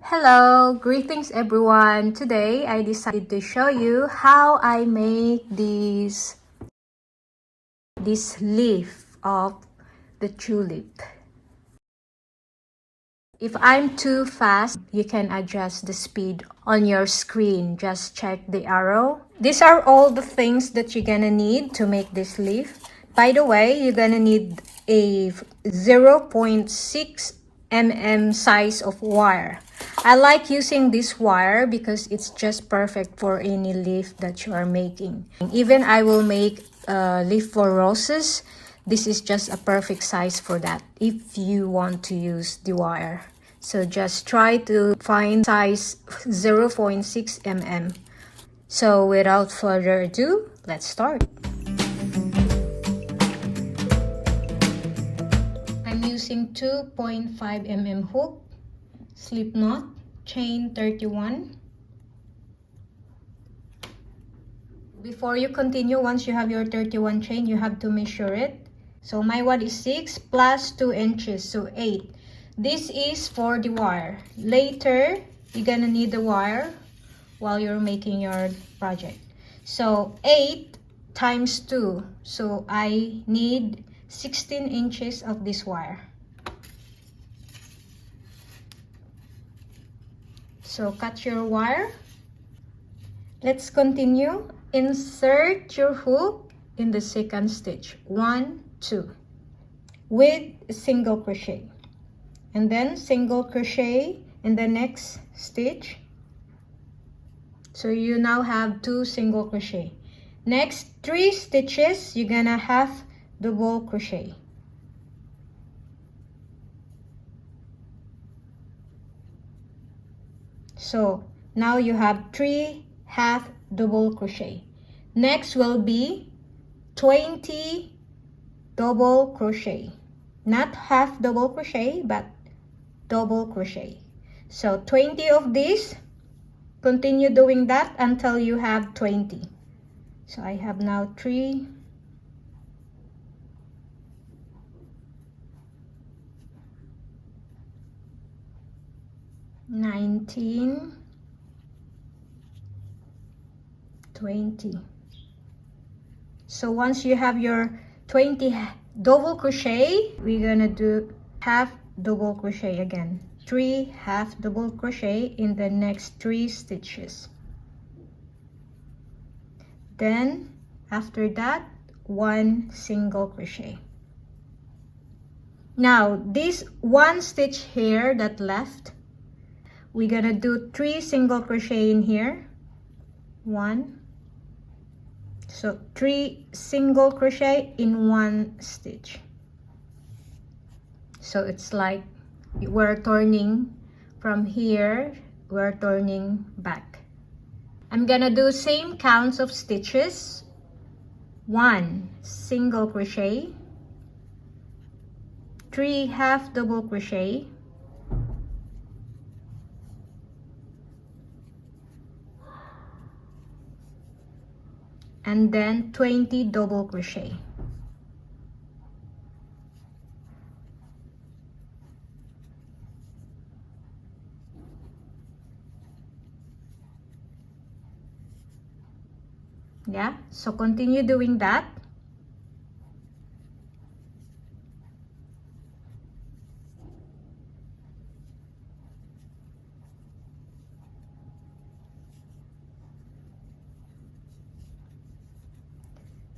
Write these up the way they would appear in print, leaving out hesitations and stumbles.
Hello, greetings everyone. Today I decided to show you how I make this leaf of the tulip. If I'm too fast, you can adjust the speed on your screen. Just check the arrow. These are all the things that you're gonna need to make this leaf. By the way, you're gonna need a 0.6 mm size of wire. I like using this wire because it's just perfect for any leaf that you are making. Even I will make a leaf for roses. This is just a perfect size for that if you want to use the wire. So just try to find size 0.6 mm. So without further ado, let's start. I'm using 2.5 mm hook, slip knot, chain 31. Before you continue, once you have your 31 chain, you have to measure it. So my one is 6 plus 2 inches, so 8. This is for the wire. Later, you're gonna need the wire while you're making your project. So 8 times 2. So I need 16 inches of this wire. So cut your wire. Let's continue. Insert your hook in the second stitch. 1, 2. With a single crochet. And then single crochet in the next stitch. So you now have 2 single crochet. Next 3 stitches, you're gonna have double crochet. So now you have 3 half double crochet. Next will be 20 double crochet. Not half double crochet, but double crochet. So 20 of these. Continue doing that until you have 20. So I have now 3, 19, 20. So once you have your 20 double crochet, we're gonna do half double crochet again. 3 half double crochet in the next 3 stitches. Then after that, 1 single crochet. Now this 1 stitch here that left, we're gonna do 3 single crochet in here. 1. So 3 single crochet in 1 stitch. So it's like we're turning from here, we're turning back. I'm gonna do same counts of stitches. 1 single crochet, 3 half double crochet, and then 20 double crochet. Yeah, so continue doing that.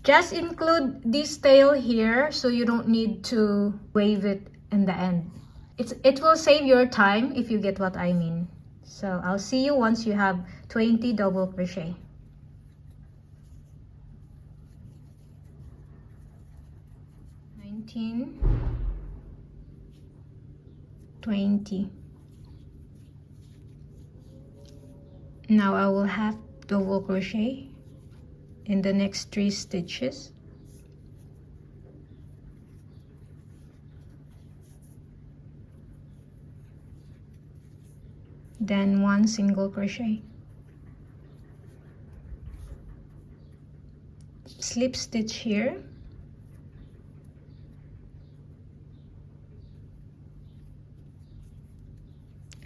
Just include this tail here so you don't need to wave it in the end. It will save your time if you get what I mean. So I'll see you once you have 20 double crochet. 19, 20. Now I will have double crochet in the next 3 stitches. Then 1 single crochet. Slip stitch here.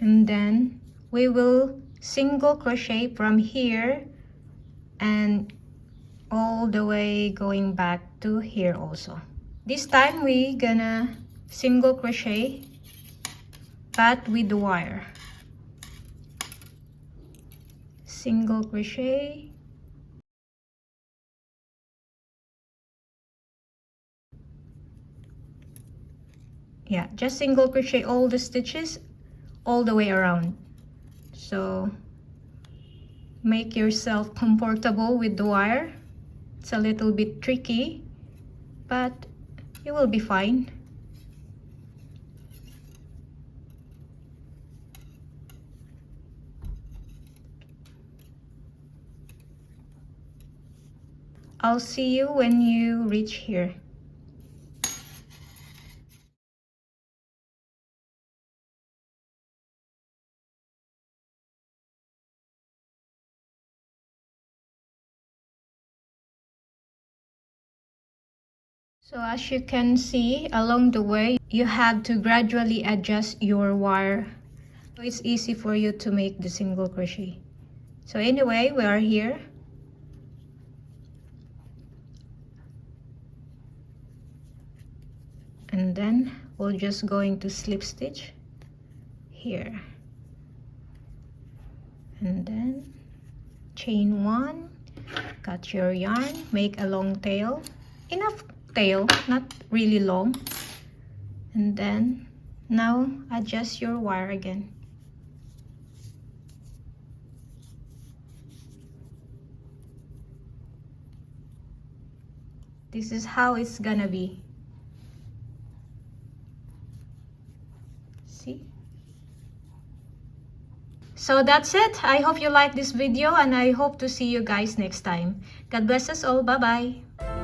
And then we will single crochet from here and all the way going back to here also. This time we gonna single crochet but with the wire. Single crochet, yeah, just single crochet all the stitches all the way around. So make yourself comfortable with the wire. It's a little bit tricky, but you will be fine. I'll see you when you reach here. So as you can see, along the way, you have to gradually adjust your wire. So it's easy for you to make the single crochet. So anyway, we are here. And then we're just going to slip stitch here. And then chain 1, cut your yarn, make a long tail. Enough tail, not really long. And then now adjust your wire again. This is how it's gonna be. See? So that's it. I hope you like this video and I hope to see you guys next time. God bless us all. Bye-bye.